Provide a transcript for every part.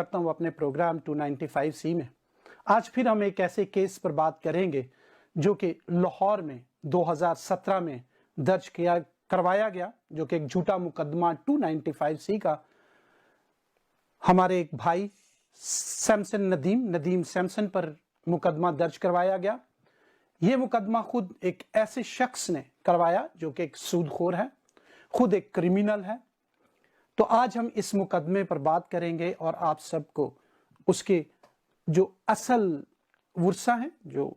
करता हूँ अपने प्रोग्राम 295C में। आज फिर हम एक ऐसे केस पर बात करेंगे जो कि लाहौर में 2017 में दर्ज करवाया गया, जो कि एक झूठा मुकदमा 295C का हमारे एक भाई नदीम सैमसन पर मुकदमा दर्ज करवाया गया। ये मुकदमा खुद एक ऐसे शख्स ने करवाया जो कि एक सूदखोर है, खुद एक क्रिमिनल है। तो आज हम इस मुकदमे पर बात करेंगे और आप सबको उसके जो असल वर्सा हैं, जो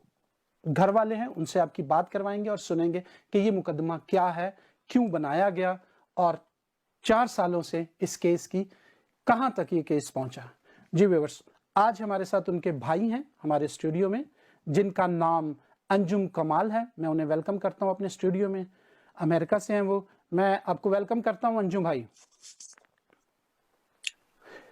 घर वाले हैं, उनसे आपकी बात करवाएंगे और सुनेंगे कि ये मुकदमा क्या है, क्यों बनाया गया और 4 सालों से इस केस की कहां तक ये केस पहुंचा। जी व्यूअर्स, आज हमारे साथ उनके भाई हैं हमारे स्टूडियो में, जिनका नाम अंजुम कमाल है। मैं उन्हें वेलकम करता हूं अपने स्टूडियो में। अमेरिका से हैं वो। मैं आपको वेलकम करता हूं अंजुम भाई।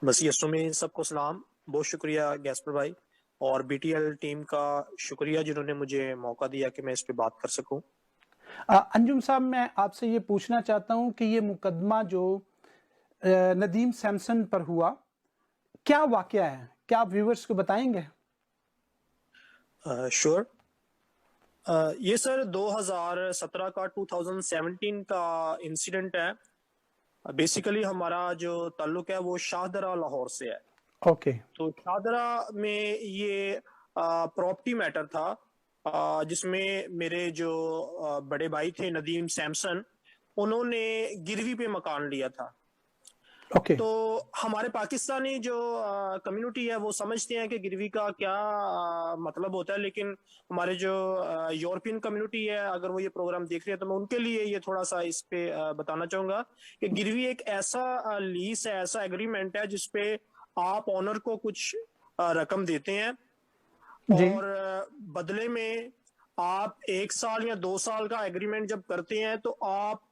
बस यस्सो में सबको सलाम। बहुत शुक्रिया गैस्पर भाई और बीटीएल टीम का शुक्रिया जिन्होंने मुझे मौका दिया कि मैं इस पे बात कर सकूं। अंजुम साहब, मैं आपसे ये पूछना चाहता हूं कि ये मुकदमा जो नदीम सैमसन पर हुआ, क्या वाकया है, क्या आप व्यूअर्स को बताएंगे? श्योर। ये सर 2017 का 2017 का इंसिडेंट है। बेसिकली हमारा जो ताल्लुक है वो शाहदरा लाहौर से है। ओके। तो शाहदरा में ये प्रॉपर्टी मैटर था, जिसमें मेरे जो बड़े भाई थे नदीम सैमसन, उन्होंने गिरवी पे मकान लिया था। ओके। तो हमारे पाकिस्तानी जो कम्युनिटी है वो समझते हैं कि गिरवी का क्या मतलब होता है, लेकिन हमारे जो यूरोपियन कम्युनिटी है, अगर वो ये प्रोग्राम देख रहे हैं तो मैं उनके लिए ये थोड़ा सा इस पे बताना चाहूंगा कि गिरवी एक ऐसा लीज है, ऐसा एग्रीमेंट है जिसपे आप ऑनर को कुछ रकम देते हैं और बदले में आप 1 साल या 2 साल का एग्रीमेंट जब करते हैं तो आपको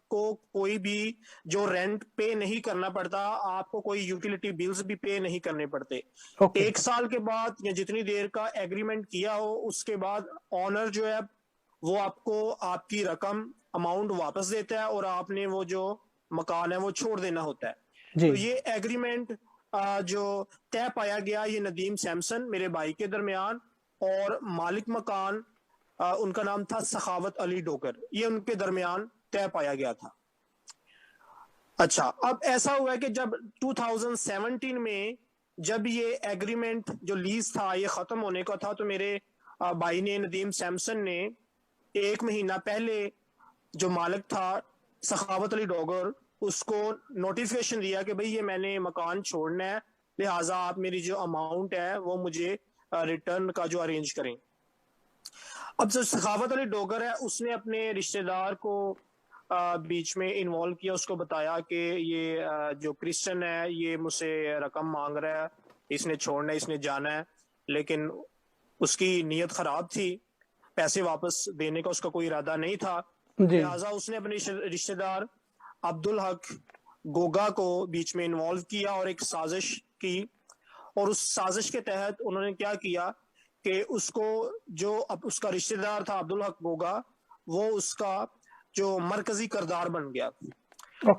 कोई भी जो रेंट पे नहीं करना पड़ता, आपको कोई यूटिलिटी बिल्स भी पे नहीं करने पड़ते। 1 साल के बाद या जितनी देर का एग्रीमेंट किया हो उसके बाद ऑनर जो है वो आपको आपकी रकम अमाउंट वापस देता है और आपने वो जो मकान है वो छोड़ देना होता है। तो ये एग्रीमेंट जो तय पाया गया ये नदीम सैमसन मेरे भाई के दरमियान और मालिक मकान उनका नाम था सखावत अली डोगर, ये उनके दरमियान तय पाया गया था। अच्छा, अब ऐसा हुआ है कि जब 2017 में जब ये एग्रीमेंट जो लीज था ये खत्म होने का था, तो मेरे भाई ने नदीम सैमसन ने 1 महीना पहले जो मालिक था सखावत अली डोगर उसको नोटिफिकेशन दिया कि भाई ये मैंने मकान छोड़ना है, लिहाजा आप मेरी जो अमाउंट है वो मुझे रिटर्न का जो अरेंज करें। अब जो सखावत अली डोगर है उसने अपने रिश्तेदार को बीच में इन्वॉल्व किया, उसको बताया कि ये जो क्रिश्चियन है ये मुझसे रकम मांग रहा है, इसने छोड़ना है, इसने जाना है, लेकिन उसकी नीयत खराब थी, पैसे वापस देने का उसका कोई इरादा नहीं था। लिहाजा उसने अपने रिश्तेदार अब्दुल हक गोगा को बीच में इन्वॉल्व किया और एक साजिश की, और उस साजिश के तहत उन्होंने क्या किया कि उसको जो अब उसका रिश्तेदार था अब्दुल हक गोगा, वो उसका जो मरकजी करदार बन गया।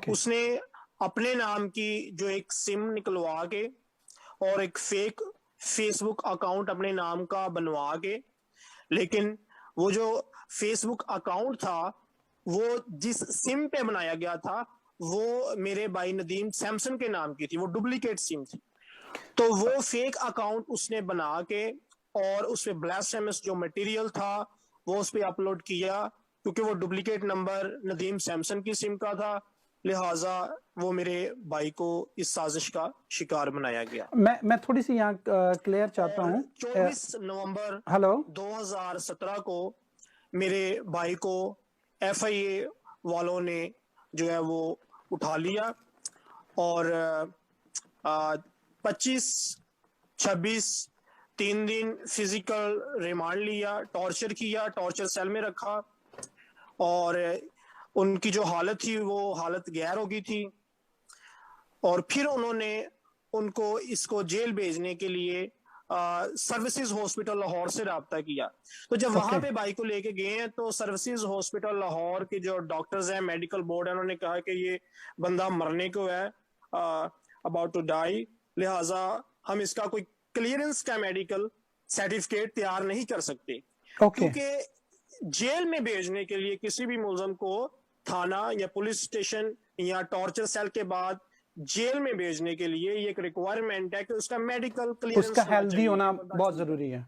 उसने अपने नाम की जो एक सिम निकलवा के और एक फेक फेसबुक अकाउंट अपने नाम का बनवा के, लेकिन वो जो फेसबुक अकाउंट था वो जिस सिम पे बनाया गया था वो मेरे भाई नदीम सैमसन के नाम की थी, वो डुप्लीकेट सिम थी। तो वो फेक अकाउंट उसने बना के और उसपे ब्लास्फेमस जो मटेरियल था वो उस पर अपलोड किया, क्योंकि वो डुप्लीकेट नंबर नदीम सैमसन की सिम का था, लिहाजा वो मेरे भाई को इस साजिश का शिकार बनाया गया। मैं थोड़ी सी यहाँ क्लियर चाहता हूँ। 24 नवंबर 2017 को मेरे भाई को एफआईए वालों ने जो है वो उठा लिया और 25-26 3 दिन फिजिकल रिमांड लिया, टॉर्चर किया, टॉर्चर सेल में रखा और उनकी जो हालत थी वो हालत गैर हो गई थी, और फिर उन्होंने उनको इसको जेल भेजने के लिए सर्विसेज हॉस्पिटल लाहौर से राब्ता किया। तो जब वहां पे भाई को लेके गए हैं तो सर्विसेज हॉस्पिटल लाहौर के जो डॉक्टर्स हैं, मेडिकल बोर्ड है, उन्होंने कहा कि ये बंदा मरने को है, अबाउट टू डाई, लिहाजा हम इसका कोई क्लियरेंस का मेडिकल सर्टिफिकेट तैयार नहीं कर सकते, ओके क्योंकि जेल में भेजने के लिए किसी भी मुलजम को थाना या पुलिस स्टेशन या टॉर्चर सेल के बाद जेल में भेजने के लिए ये एक रिक्वायरमेंट है कि उसका मेडिकल उसका क्लियरेंस होना हेल्दी चाहिए, होना ये बंदा बहुत ठीक है। जरूरी है।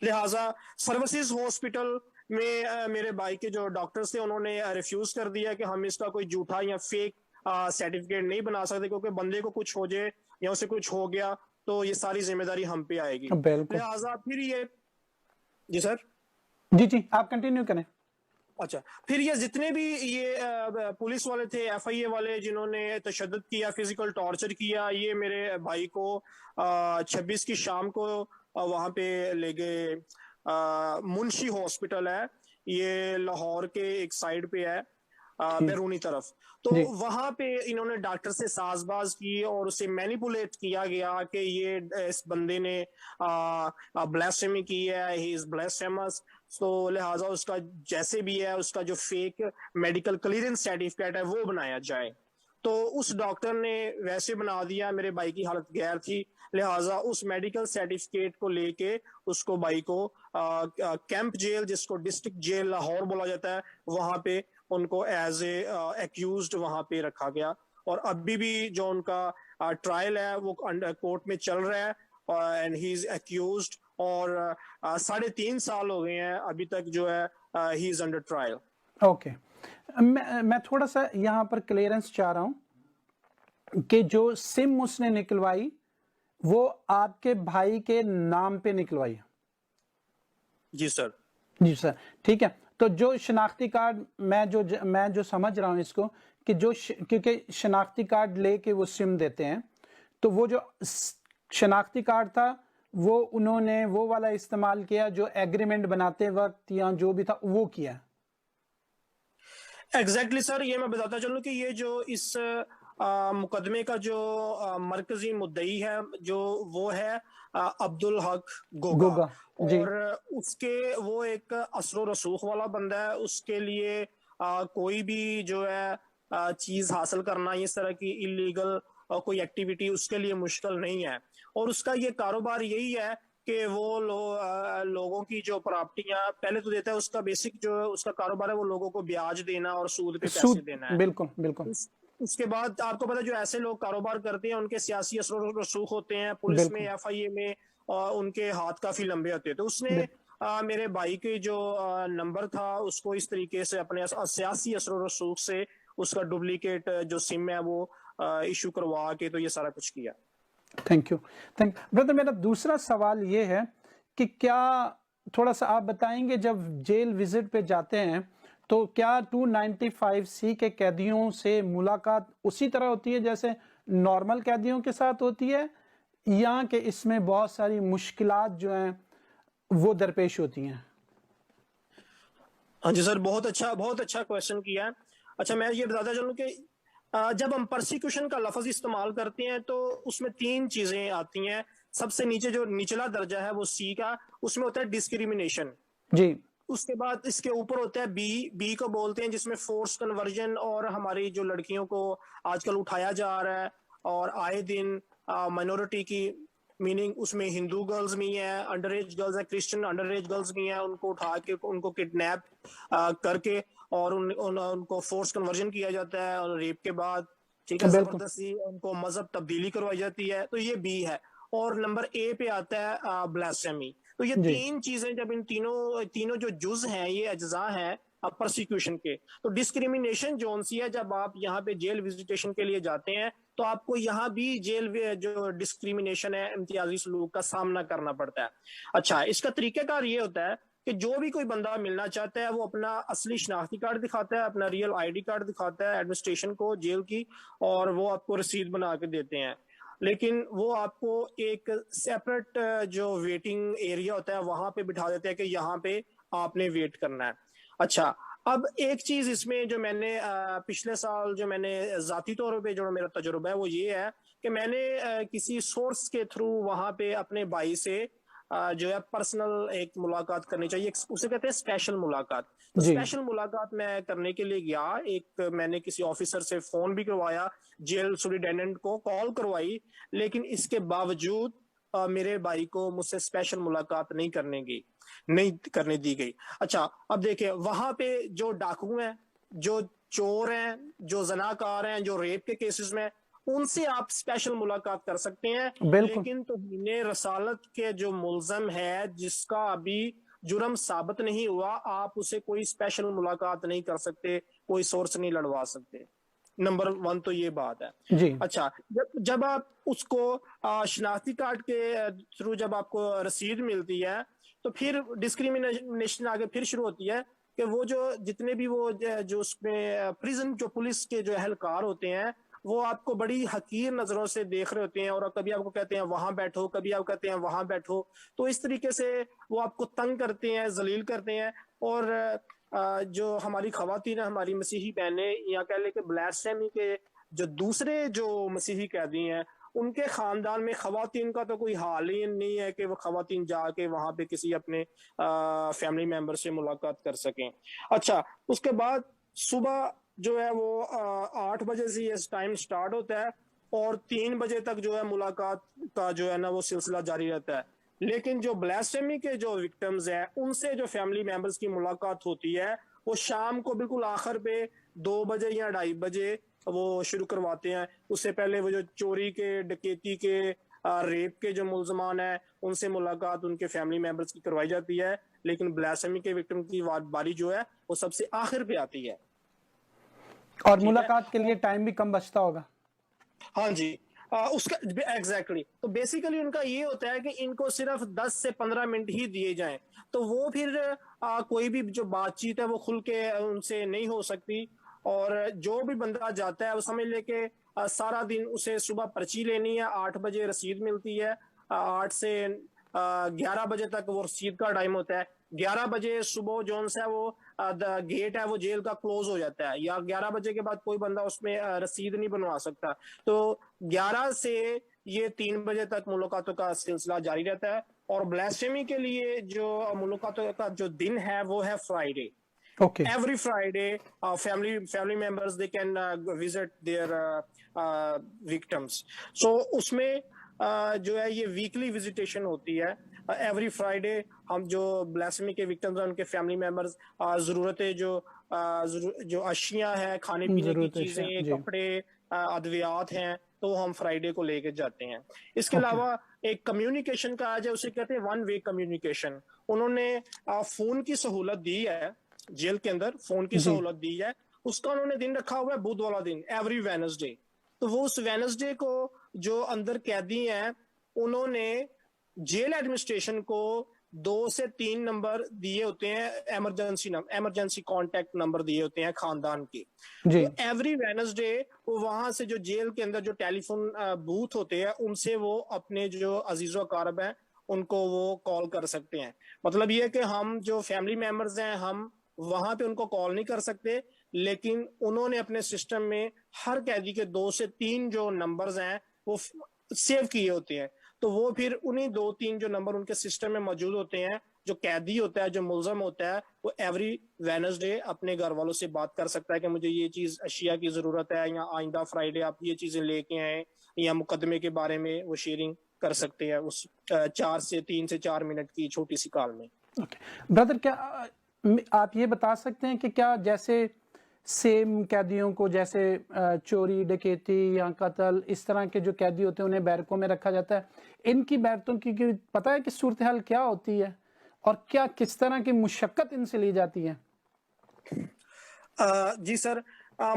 लिहाजा सर्विसेज हॉस्पिटल में मेरे भाई के जो डॉक्टर्स थे उन्होंने रिफ्यूज कर दिया कि हम इसका कोई झूठा या फेक सर्टिफिकेट नहीं बना सकते, क्योंकि बंदे को कुछ हो जाए या उसे कुछ हो गया तो ये सारी जिम्मेदारी हम पे आएगी। बिल्कुल। लिहाजा फिर ये, जी सर, जी जी आप कंटिन्यू करें। अच्छा, फिर ये जितने भी ये पुलिस वाले थे, एफआईए वाले, जिन्होंने तशद्दुद किया, फिजिकल टॉर्चर किया, ये मेरे भाई को 26 की शाम को वहां पे ले गए। मुंशी हॉस्पिटल है, ये लाहौर के एक साइड पे है, जी बैरूनी तरफ। तो जी वहां पे इन्होंने डॉक्टर से साजबाज की और उसे मैनिपुलेट किया गया कि ये इस बंदे ने ब्लास्फेमी की है, ही इज ब्लास्फेमस। तो लिहाजा उसका जैसे भी है उसका जो फेक मेडिकल क्लियरेंस सर्टिफिकेट है वो बनाया जाए। तो उस डॉक्टर ने वैसे बना दिया, मेरे भाई की हालत गैर थी, लिहाजा उस मेडिकल सर्टिफिकेट को लेके उसको भाई को कैंप जेल, जिसको डिस्ट्रिक्ट जेल लाहौर बोला जाता है, वहां पे उनको एज ए एक्यूज्ड वहां पे रखा गया। और अभी भी जो उनका ट्रायल है वो कोर्ट में चल रहा है एंड ही इज एक्यूज्ड, और 3.5 साल हो गए हैं अभी तक जो है he is under trial. Okay. मैं थोड़ा सा यहाँ पर क्लियरेंस चाह रहा हूं कि जो सिम उसने निकलवाई वो आपके भाई के नाम पे निकलवाई है? जी सर। जी सर, ठीक है। तो जो शनाख्ती कार्ड मैं जो समझ रहा हूं इसको कि क्योंकि शनाख्ती कार्ड लेके वो सिम देते हैं, तो वो जो शनाख्ती कार्ड था वो उन्होंने वो वाला इस्तेमाल किया जो एग्रीमेंट बनाते वक्त या जो भी था वो किया। एग्जैक्टली सर, ये मैं बताता चलूं कि ये जो इस मुकदमे का जो मरकजी मुद्दई है जो वो है अब्दुल हक गोगा। गोगा जी और उसके वो एक असरो रसूख वाला बंदा है, उसके लिए कोई भी जो है चीज हासिल करना, इस तरह की इलीगल कोई एक्टिविटी उसके लिए मुश्किल नहीं है। और उसका ये कारोबार यही है कि वो लोगों की जो प्रॉपर्टियां पहले तो देता है, उसका बेसिक जो उसका कारोबार है वो लोगों को ब्याज देना और सूद पे पैसे सूद, देना है। बिल्कुल बिल्कुल उसके बाद आपको पता है जो ऐसे लोग कारोबार करते हैं उनके सियासी असर रसूख होते हैं, पुलिस में, बिल्कुल एफआईए में उनके हाथ काफी लंबे होते हैं। तो उसने बिल्कुल मेरे भाई के जो नंबर था उसको इस तरीके से अपने सियासी असर रसूख से उसका डुप्लीकेट जो सिम है वो इशू करवा के तो ये सारा कुछ किया। Thank you brother. मेरा दूसरा सवाल ये है कि क्या थोड़ा सा आप बताएंगे, जब जेल विजिट पे जाते हैं तो क्या 295C के कैदियों से मुलाकात उसी तरह होती है जैसे नॉर्मल कैदियों के साथ होती है, या कि इसमें बहुत सारी मुश्किलात जो हैं वो दरपेश होती हैं? हाँ जी सर, बहुत अच्छा क्वेश्चन किया है। अच्छा, मैं ये बताता चलूं कि जब हम परसिक्यूशन का लफ्ज इस्तेमाल करते हैं तो उसमें 3 चीजें आती हैं। सबसे नीचे जो निचला दर्जा है वो सी का, उसमें होता है डिस्क्रिमिनेशन। जी उसके बाद इसके ऊपर होता है बी को बोलते हैं जिसमें फोर्स कन्वर्जन, और हमारी जो लड़कियों को आजकल उठाया जा रहा है और आए दिन माइनॉरिटी की, मीनिंग उसमें हिंदू गर्ल्स भी हैं, अंडर एज गर्ल्स है, क्रिश्चियन अंडर एज गर्ल्स भी हैं, उनको उठा के उनको किडनैप करके और उनको फोर्स कन्वर्जन किया जाता है और रेप के बाद, ठीक है, बिल्कुल जबरदस्ती उनको मजहब तब्दीली करवाई जाती है। तो ये बी है। और नंबर ए पे आता है ब्लास्फेमी। तो ये जी 3 चीजें जब इन तीनों जो जुज हैं, ये अज्जा हैं प्रोसिक्यूशन के। तो डिस्क्रिमिनेशन जोन सी है, जब आप यहाँ पे जेल विजिटेशन के लिए जाते हैं तो आपको यहाँ भी जेल जो डिस्क्रिमिनेशन है, इम्तियाजी सलूक का सामना करना पड़ता है। अच्छा, इसका तरीकेकार ये होता है कि जो भी कोई बंदा मिलना चाहता है वो अपना असली शनाख्ती कार्ड दिखाता है, अपना रियल आईडी कार्ड दिखाता है एडमिनिस्ट्रेशन को, जेल की, और वो आपको रसीद बना के देते हैं। लेकिन वो आपको एक सेपरेट जो वेटिंग एरिया होता है वहां पे बिठा देते हैं कि यहाँ पे आपने वेट करना है। अच्छा, अब एक चीज इसमें जो मैंने पिछले साल जो मैंने जाती तौर पे जो मेरा तजुर्बा है वो ये है कि मैंने किसी सोर्स के थ्रू वहां पे अपने भाई से जो है पर्सनल एक मुलाकात करनी चाहिए, उसे कहते हैं स्पेशल मुलाकात। तो जी। स्पेशल मुलाकात मैं करने के लिए गया, एक मैंने किसी ऑफिसर से फोन भी करवाया, जेल सुपरिटेंडेंट को कॉल करवाई, लेकिन इसके बावजूद मेरे भाई को मुझसे स्पेशल मुलाकात नहीं करने दी गई। अच्छा, अब देखिए वहां पे जो डाकू हैं, जो चोर हैं, जो जनाकार हैं, जो रेप के केसेस में, उनसे आप स्पेशल मुलाकात कर सकते हैं। बिल्कुल। लेकिन तौहीन रसालत के जो मुलजम है, जिसका अभी जुर्म साबित नहीं हुआ, आप उसे कोई स्पेशल मुलाकात नहीं कर सकते, कोई सोर्स नहीं लड़वा सकते। नंबर वन तो ये बात है। जी। अच्छा, जब आप उसको शनाख्ती कार्ड के थ्रू जब आपको रसीद मिलती है, तो फिर डिस्क्रिमिनेशन आगे फिर शुरू होती है कि वो जो जितने भी वो जो उसमें प्रिजन जो पुलिस के जो एहलकार होते हैं, वो आपको बड़ी हकीर नजरों से देख रहे होते हैं, और कभी आपको कहते हैं वहां बैठो, कभी आप कहते हैं वहां बैठो। तो इस तरीके से वो आपको तंग करते हैं, जलील करते हैं। और जो हमारी खवातीन है, हमारी मसीही बहनें, या कह ले कि ब्लास्फेमी के जो दूसरे जो मसीही कैदी हैं, उनके खानदान में खवातीन का तो कोई हाल ही नहीं है कि वो खवातीन जाके वहां पे किसी अपने फैमिली मेंबर से मुलाकात कर सकें। अच्छा, उसके बाद सुबह जो है वो 8 बजे से ये टाइम स्टार्ट होता है, और 3 बजे तक जो है मुलाकात का जो है ना वो सिलसिला जारी रहता है। लेकिन जो ब्लास्फेमी के जो विक्टिम्स हैं, उनसे जो फैमिली मेंबर्स की मुलाकात होती है, वो शाम को बिल्कुल आखिर पे 2 बजे या 2:30 बजे वो शुरू करवाते हैं। उससे पहले वो जो चोरी के, डकैती के, रेप के जो मुलजमान है, उनसे मुलाकात उनके फैमिली मेंबर्स की करवाई जाती है। लेकिन ब्लास्फेमी के विक्टिम की बारी जो है वो सबसे आखिर पे आती है। और ठीक है। मुलाकात के लिए टाइम भी कम बचता होगा। हाँ जी। उसका एग्जैक्टली तो बेसिकली उनका ये होता है कि इनको सिर्फ 10 से 15 मिनट ही दिए जाएं, तो वो फिर कोई भी जो बातचीत है वो खुल के उनसे नहीं हो सकती। और जो भी बंदा जाता है वो समझ ले के सारा दिन उसे सुबह पर्ची लेनी है, 8 बजे रसीद मिलती है, 8 से 11 बजे तक वो रसीद का टाइम होता है। 11 बजे सुबह जो है वो गेट है वो जेल का क्लोज हो जाता है, या 11 बजे के बाद कोई बंदा उसमें रसीद नहीं बनवा सकता। तो 11 से ये 3 बजे तक मुलाकातों का सिलसिला जारी रहता है। और ब्लास्फेमी के लिए जो मुलाकातों का जो दिन है वो है Friday. Okay. Every Friday, family members they can visit their victims. So उसमें जो है ये वीकली विजिटेशन होती है। एवरी फ्राइडे हम जो ब्लास्फेमी के विक्टिम्स हैं उनके फैमिली मेंबर्स जरूरतें जो अशियां हैं, खाने पीने की जरूरत है चीजें, जी। कपड़े, अद्वियात हैं, तो हम फ्राइडे को लेके जाते हैं। इसके ओके। अलावा एक कम्युनिकेशन का आज है, उसे कहते हैं वन वे कम्युनिकेशन। उन्होंने फोन की सहूलत दी है, जेल के अंदर फोन की जी। सहूलत दी है। उसका उन्होंने दिन रखा हुआ है बुध वाला दिन, एवरी वेनसडे। तो वो उस वेनसडे को जो अंदर कैदी हैं, उन्होंने जेल एडमिनिस्ट्रेशन को 2 से 3 नंबर दिए होते हैं, इमरजेंसी कांटेक्ट नंबर दिए होते हैं खानदान के। जी। तो एवरी वेनसडे वो वहां से जो जेल के अंदर जो टेलीफोन बूथ होते हैं, उनसे वो अपने जो अजीजो अकारब हैं उनको वो कॉल कर सकते हैं। मतलब ये कि हम जो फैमिली मेंबर्स हैं, हम वहां पे उनको कॉल नहीं कर सकते, लेकिन उन्होंने अपने सिस्टम में हर कैदी के 2 से 3 जो नंबर्स हैं वो सेव किए होते हैं। तो वो फिर उन्हीं 2-3 जो नंबर उनके सिस्टम में मौजूद होते हैं, जो कैदी होता है, जो मुलजम होता है, वो एवरी वेनसडे अपने घर वालों से बात कर सकता है कि मुझे ये चीज अशिया की जरूरत है, या आइंदा फ्राइडे आप ये चीजें लेके आए, या मुकदमे के बारे में वो शेयरिंग कर सकते हैं उस 3 से 4 मिनट की छोटी सी कॉल में। ओके ब्रदर, क्या आप ये बता सकते हैं कि क्या जैसे सेम कैदियों को जैसे चोरी, डकैती या कत्ल, इस तरह के जो कैदी होते हैं उन्हें बैरकों में रखा जाता है, इनकी बैरकों की पता है कि सूरत हाल क्या होती है और क्या किस तरह की मुशक्कत इनसे ली जाती है? जी सर,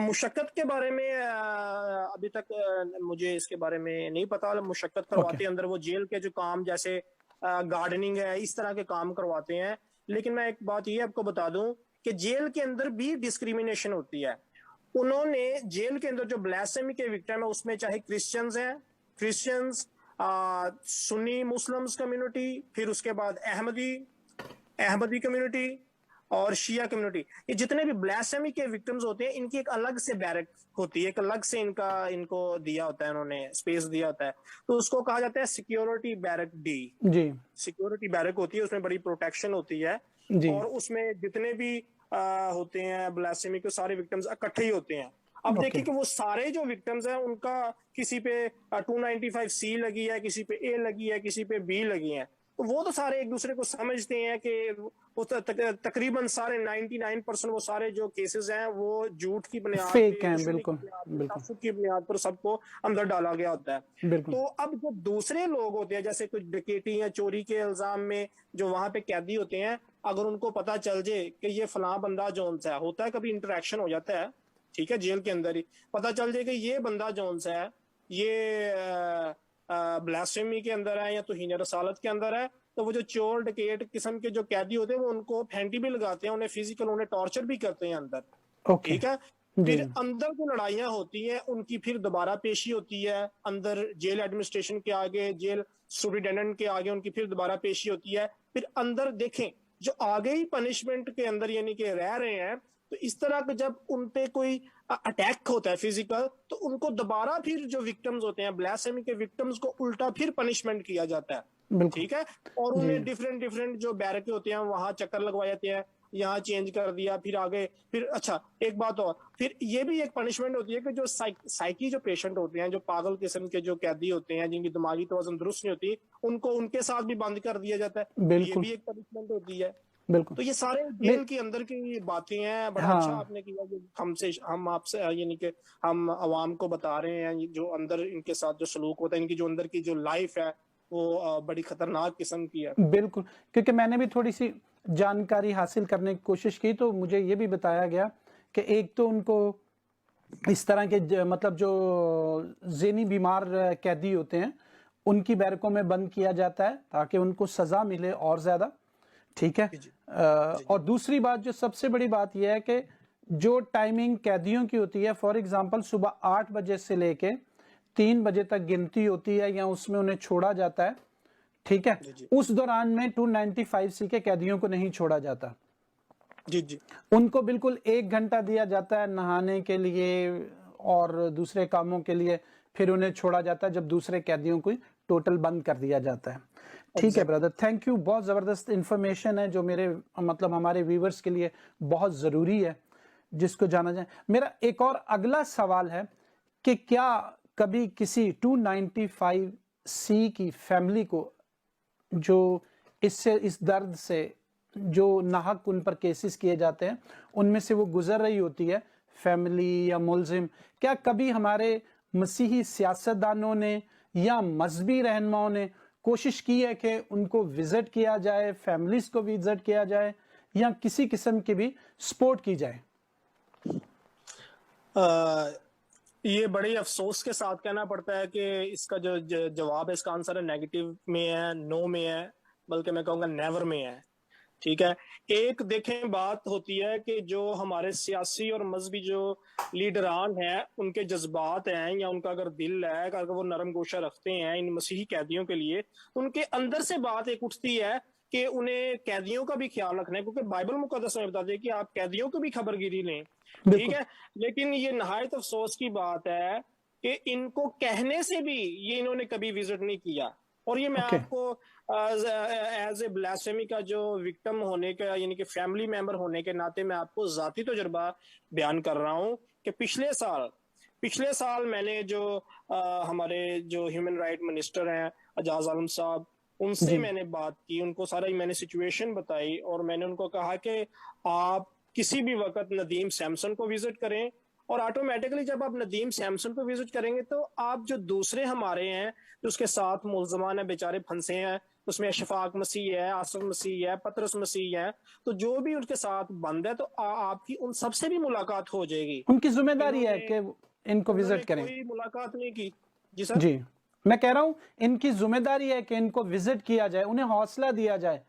मुशक्कत के बारे में अभी तक मुझे इसके बारे में नहीं पता। मुशक्कत ओके। करवाते हैं अंदर वो जेल के जो काम, जैसे गार्डनिंग है, इस तरह के काम करवाते हैं। लेकिन मैं एक बात ये आपको बता दूं कि जेल के अंदर भी डिस्क्रिमिनेशन होती है। उन्होंने जेल के अंदर जो ब्लास्फेमी के विक्टिम है उसमें चाहे क्रिश्चियंस हैं, क्रिश्चियंस, सुन्नी मुस्लिम्स कम्युनिटी, फिर उसके बाद अहमदी कम्युनिटी, और शिया कम्युनिटी, ये जितने भी ब्लास्फेमी के विक्टिम्स होते हैं, इनकी एक अलग से बैरक होती है, एक अलग से इनको दिया होता है, उन्होंने स्पेस दिया होता है, तो उसको कहा जाता है सिक्योरिटी बैरक डी। जी सिक्योरिटी बैरक होती है, उसमें बड़ी प्रोटेक्शन होती है, जी। और उसमें जितने भी होते हैं ब्लास्फेमी के सारे विक्टिम्स इकट्ठे ही होते हैं। अब ओके देखिए कि वो सारे जो विक्टिम्स हैं उनका किसी पे 295C लगी है, किसी पे ए लगी है, किसी पे बी लगी है, तो वो तो सारे एक दूसरे को समझते हैं कि वो तकरीबन सारे 99% वो सारे जो केसेस हैं वो झूठ की बुनियाद फेक पे, हैं, दुश्मनी की बिल्कुल बुनियाद पे, बिल्कुल तासुब की बुनियाद पर सबको अंदर डाला गया होता है। बिल्कुल। तो अब जो दूसरे लोग होते हैं, जैसे कुछ डकैती या चोरी के इल्जाम में जो वहां पे कैदी होते हैं, अगर उनको पता चल जाए कि ये फलां बंदा जोन सा होता है, कभी इंटरेक्शन हो जाता है, ठीक है, जेल के अंदर ही पता चल जाए कि ये बंदा जोन सा है, ये ब्लास्फेमी के अंदर है या तौहीन रसालत के अंदर है, तो वो जो चोर डकैत किस्म के जो कैदी होते हैं वो उनको फेंटी भी लगाते हैं, उन्हें फिजिकल, उन्हें टॉर्चर भी करते हैं अंदर, ओके ठीक है। जी फिर अंदर जो लड़ाइयां होती हैं उनकी फिर दोबारा पेशी होती है अंदर जेल एडमिनिस्ट्रेशन के आगे, जेल सुप्रिटेंडेंट के आगे, उनकी फिर दोबारा पेशी होती है। फिर अंदर देखें जो आगे ही पनिशमेंट के अंदर यानी कि रह रहे हैं, तो इस तरह का जब उन पे कोई अटैक होता है फिजिकल, तो उनको दोबारा फिर जो विक्टिम्स होते हैं ब्लास्फेमी के विक्टिम्स को उल्टा फिर पनिशमेंट किया जाता है, बिल्कुल ठीक है। और जी उन्हें डिफरेंट डिफरेंट जो बैरकें होती हैं वहां चक्कर लगवाए जाते हैं, यहाँ चेंज कर दिया, फिर आगे, फिर अच्छा एक बात और, फिर ये भी एक पनिशमेंट होती है कि जो साइकी जो पेशेंट होते हैं, जो पागल किस्म के जो कैदी होते हैं जिनकी दिमागी तवज्जुन दुरुस्त नहीं होती, उनको उनके साथ भी बंद कर दिया जाता है, तो ये बिल्कुल भी एक पनिशमेंट होती है। बिल्कुल। तो ये सारे नहीं जेल के अंदर की बातें हैं, बड़ा अच्छा हाँ आपने किया कि हम आपसे यानी कि हम अवाम को बता रहे हैं जो अंदर इनके साथ जो सलूक होता है, इनकी जो अंदर की जो लाइफ है वो बड़ी खतरनाक किस्म की है। बिल्कुल, क्योंकि मैंने भी थोड़ी सी जानकारी हासिल करने की कोशिश की, तो मुझे ये भी बताया गया कि एक तो उनको इस तरह के मतलब जो ज़हनी बीमार कैदी होते हैं उनकी बैरकों में बंद किया जाता है ताकि उनको सज़ा मिले और ज़्यादा, ठीक है। जी जी जी और दूसरी बात, जो सबसे बड़ी बात यह है कि जो टाइमिंग कैदियों की होती है, फॉर एग्जांपल सुबह 8 बजे से लेके 3 बजे तक गिनती होती है या उसमें उन्हें छोड़ा जाता है, ठीक है। जी जी उस दौरान में 295C के कैदियों को नहीं छोड़ा जाता, जी जी उनको बिल्कुल 1 घंटा दिया जाता है नहाने के लिए और दूसरे कामों के लिए, फिर उन्हें छोड़ा जाता है जब दूसरे कैदियों को टोटल बंद कर दिया जाता है। ठीक है एग्जैक्टली। ब्रदर, थैंक यू, बहुत ज़बरदस्त इंफॉर्मेशन है जो मेरे मतलब हमारे व्यूवर्स के लिए बहुत ज़रूरी है जिसको जाना जाए। मेरा एक और अगला सवाल है कि क्या कभी किसी 295C की फैमिली को जो इस दर्द से जो नाहक उन पर केसेस किए जाते हैं उनमें से वो गुजर रही होती है, फैमिली या मुलजिम, क्या कभी हमारे मसीही सियासतदानों ने या मजहबी रहनुमाओं ने कोशिश की है कि उनको विजिट किया जाए, फैमिलीज को विजिट किया जाए या किसी किस्म की भी सपोर्ट की जाए? ये बड़े अफसोस के साथ कहना पड़ता है कि इसका जो जवाब है, इसका आंसर है नेगेटिव में है, नो में है, बल्कि मैं कहूँगा नेवर में है, ठीक है। एक देखें बात होती है कि जो हमारे सियासी और मजहबी जो लीडरान हैं उनके जज्बात हैं या उनका अगर दिल है, अगर वो नरम गोशा रखते हैं इन मसीही कैदियों के लिए, तो उनके अंदर से बात एक उठती है कि उन्हें कैदियों का भी ख्याल रखना है, क्योंकि बाइबल मुकद्दस में बताती है कि आप कैदियों को भी खबरगिरी लें, ठीक बिल्कुल है। लेकिन ये नहायत अफसोस की बात है कि इनको कहने से भी ये इन्होंने कभी विजिट नहीं किया। और ये मैं ओके आपको एज ए ब्लास्फेमी का जो विक्टिम होने का यानी कि फैमिली मेंबर होने के नाते मैं आपको जाती तजुर्बा बयान कर रहा हूँ कि पिछले साल मैंने जो हमारे जो ह्यूमन राइट मिनिस्टर हैं एजाज आलम साहब, उनसे जी मैंने बात की, उनको सारा मैंने सिचुएशन बताई और मैंने उनको कहा कि आप किसी भी वक्त नदीम सैमसन को विजिट करें, और ऑटोमेटिकली जब आप नदीम सैमसन को विजिट करेंगे तो आप जो दूसरे हमारे हैं जो उसके साथ मुलजमान है, बेचारे फंसे हैं, उसमें शफाक मसीह है, आसफ मसीह है, पतरस मसीह है, तो जो भी उनके साथ बंद है तो आपकी उन सबसे भी मुलाकात हो जाएगी। उनकी जिम्मेदारी है इन्होंने कि इनको उन्होंने विजिट करें। कोई मुलाकात नहीं की। जी सर। जी, मैं कह रहा हूं इनकी जिम्मेदारी है कि इनको विजिट किया जाए, उन्हें हौसला दिया जाए।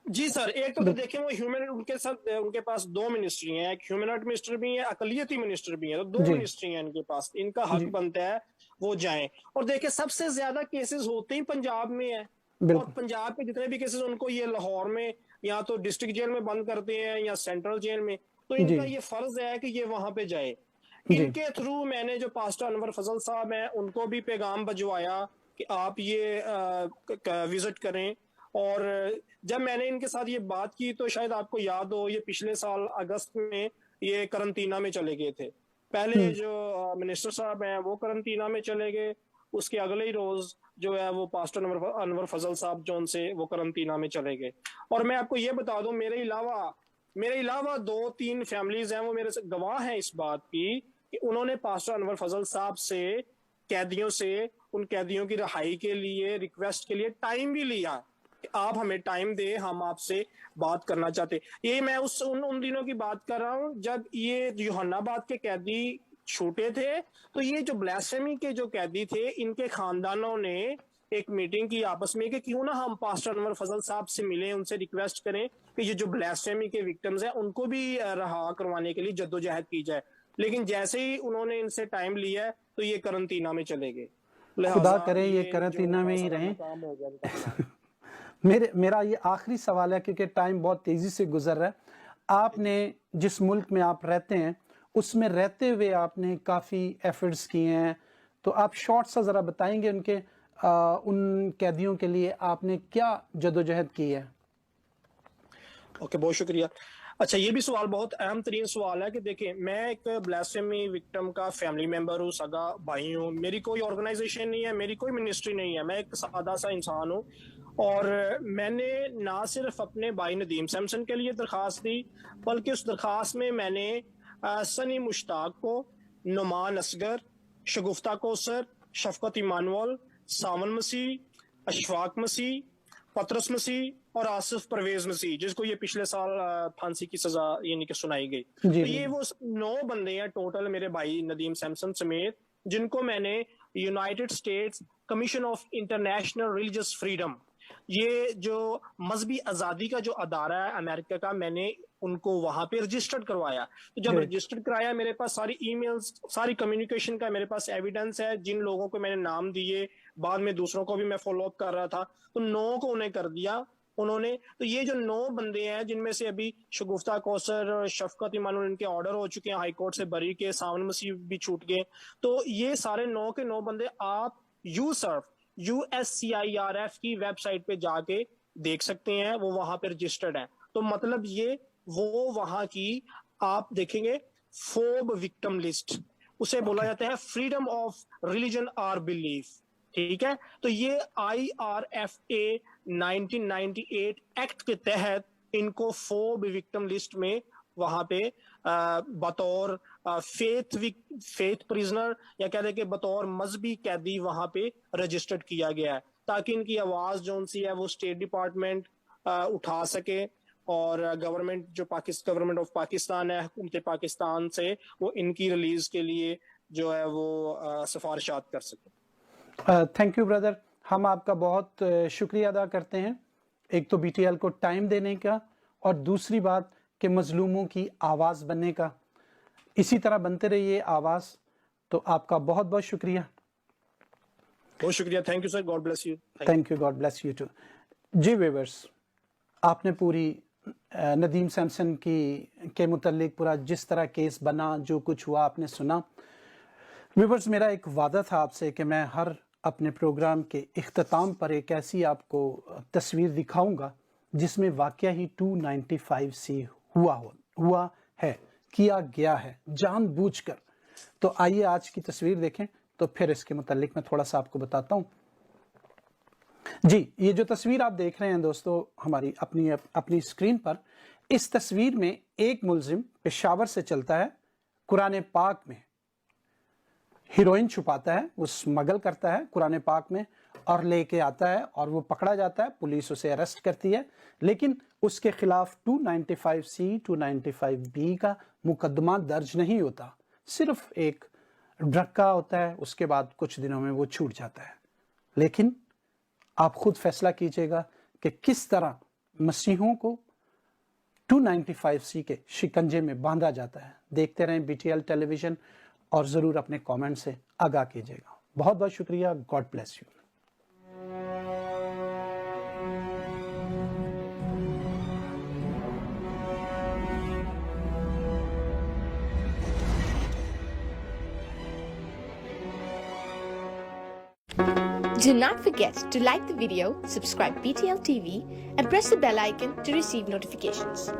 जी सर, एक तो देखें वो ह्यूमन, उनके साथ उनके पास दो मिनिस्ट्री हैं, एक ह्यूमन राइट मिनिस्टर भी है, अकलियती मिनिस्टर भी है, तो दो जी मिनिस्ट्री हैं इनके पास, इनका हक जी बनता है वो जाएं। और देखें सबसे ज्यादा केसेस होते ही पंजाब में है, बिल्कुल। और पंजाब के जितने भी केसेस उनको ये लाहौर में या तो डिस्ट्रिक्ट जेल में बंद करते हैं या सेंट्रल जेल में, तो जी इनका ये फर्ज है कि ये वहां पे जाए। जी इनके थ्रू मैंने जो पास्टर अनवर फजल साहब हैं उनको भी पैगाम भिजवाया कि आप ये विजिट करें। और जब मैंने इनके साथ ये बात की तो शायद आपको याद हो, ये पिछले साल अगस्त में ये करंटीना में चले गए थे। पहले हम्म, जो मिनिस्टर साहब हैं वो करंटीना में चले गए, उसके अगले ही रोज जो है वो पास्टर अनवर फजल साहब जो उनसे वो करंटीना में चले गए। और मैं आपको ये बता दूं, मेरे अलावा 2-3 फैमिलीज हैं वो मेरे से गवाह हैं इस बात की कि उन्होंने पास्टर अनवर फजल साहब से, कैदियों से, उन कैदियों की रिहाई के लिए रिक्वेस्ट के लिए टाइम भी लिया कि आप हमें टाइम दे, हम आपसे बात करना चाहते। ये मैं उन दिनों की बात कर रहा हूँ जब ये यूहन्नाबाद के कैदी छूटे थे। तो ये जो ब्लास्फेमी के जो कैदी थे इनके खानदानों ने एक मीटिंग की आपस में कि क्यों ना हम पास्टर अनवर फजल साहब से मिलें, उनसे रिक्वेस्ट करें कि ये जो ब्लास्फेमी के विक्टिम्स हैं उनको भी रहा करवाने के लिए जद्दोजहद की जाए। लेकिन जैसे ही उन्होंने इनसे टाइम लिया है तो ये करंटीना में चले गए। खुदा लिहाजा करे ये ये जो करंटीना में ही फैसला रहें। नाकाम हो गया इनका हमारा। मेरा ये आखिरी सवाल है क्योंकि टाइम बहुत तेजी से गुजर रहा है। आपने जिस मुल्क में आप रहते हैं उसमें रहते हुए आपने काफ़ी एफर्ट्स किए हैं, तो आप शॉर्ट सा ज़रा बताएंगे उन कैदियों के लिए आपने क्या जदोजहद की है? ओके, बहुत शुक्रिया। अच्छा, ये भी सवाल बहुत अहम तरीन सवाल है कि देखिए, मैं एक ब्लास्फेमी विक्टिम का फैमिली मेंबर हूँ, सगा भाई हूँ। मेरी कोई ऑर्गेनाइजेशन नहीं है, मेरी कोई मिनिस्ट्री नहीं है, मैं एक सादा सा इंसान हूँ। और मैंने ना सिर्फ अपने भाई नदीम सैमसन के लिए दरखास्त दी, बल्कि उस दरखास्त में मैंने सनी मुश्ताक को, नुमान असगर, शगुफ्ता कौसर, शफकत इमानुअल, सावन मसीह, अशफाक मसीह, पतरस मसीह और आसिफ परवेज मसीह, जिसको ये पिछले साल फांसी की सजा यानी कि सुनाई गई। जी तो जी ये वो 9 बंदे हैं टोटल, मेरे भाई नदीम सैमसन समेत, जिनको मैंने United states commission of international religious freedom, ये जो मजहबी आजादी का जो अदारा है अमेरिका का, मैंने उनको वहां पे रजिस्टर्ड करवाया। तो जब ग्रेट। रजिस्टर्ड कराया, मेरे पास सारी ईमेल्स, सारी कम्युनिकेशन का मेरे पास एविडेंस है। जिन लोगों को मैंने नाम दिए, बाद में दूसरों को भी मैं फॉलो अप कर रहा था, तो 9 को उन्हें कर दिया उन्होंने। तो ये जो 9 बंदे हैं, जिनमें से अभी शगुफ्ता कौसर, शफकत इमानुअल, इनके ऑर्डर हो चुके हैं हाई कोर्ट से बरी के, सावन मसीह भी छूट गए। तो ये सारे 9 के 9 बंदे आप USCIRF की वेबसाइट पे जाके देख सकते हैं, वो वहां पे रजिस्टर्ड है। तो मतलब ये वो वहां की आप देखेंगे फोब विक्टिम लिस्ट, उसे बोला ओके जाता है फ्रीडम ऑफ रिलीजन और बिलीफ। ठीक है, तो ये IRFA 1998 एक्ट के तहत इनको फोब विक्टिम लिस्ट में वहां पे बतौर फेथ प्रिजनर या कह रहे कि बतौर मजहबी कैदी वहां पे रजिस्टर्ड किया गया है, ताकि इनकी आवाज जो सी है वो स्टेट डिपार्टमेंट उठा सके और गवर्नमेंट ऑफ पाकिस्तान है, हुकूमत पाकिस्तान से वो इनकी रिलीज के लिए जो है वो सिफारिशात कर सके। थैंक यू ब्रदर, हम आपका बहुत शुक्रिया अदा करते हैं, एक तो BTL को टाइम देने का और दूसरी बात कि मजलूमों की आवाज़ बनने का। इसी तरह बनते रहिए आवाज़। तो आपका बहुत बहुत शुक्रिया। बहुत शुक्रिया, thank you sir, God bless you. Thank you, God bless you too. जी व्यूअर्स, आपने पूरी नदीम सैमसन के मुतल्लिक पूरा जिस तरह केस बना, जो कुछ हुआ आपने सुना। व्यूअर्स, मेरा एक वादा था आपसे कि मैं हर अपने प्रोग्राम के इख्तिताम पर एक ऐसी आपको तस्वीर दिखाऊंगा जिसमें वाकया ही 295C हुआ है, किया गया है जानबूझकर। तो आइए आज की तस्वीर देखें, तो फिर इसके मुतालिक मैं थोड़ा सा आपको बताता हूं। जी, ये जो तस्वीर आप देख रहे हैं दोस्तों हमारी अपनी स्क्रीन पर, इस तस्वीर में एक मुलजिम पेशावर से चलता है, कुरान पाक में हीरोइन छुपाता है, वो स्मगल करता है कुरान पाक में और लेके आता है और वो पकड़ा जाता है, पुलिस उसे अरेस्ट करती है। लेकिन उसके खिलाफ 295C 295B का मुकदमा दर्ज नहीं होता, सिर्फ एक ड्रग का होता है। उसके बाद कुछ दिनों में वो छूट जाता है। लेकिन आप खुद फैसला कीजिएगा कि किस तरह मसीहों को 295C के शिकंजे में बांधा जाता है। देखते रहें BTL टेलीविजन और ज़रूर अपने कमेंट से आगाह कीजिएगा। बहुत बहुत शुक्रिया। God bless you. Do not forget to like the video, subscribe BTL TV, and press the bell icon to receive notifications.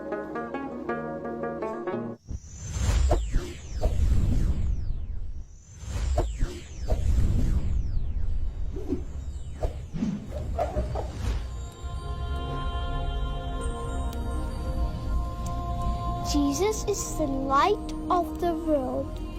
Jesus is the light of the world.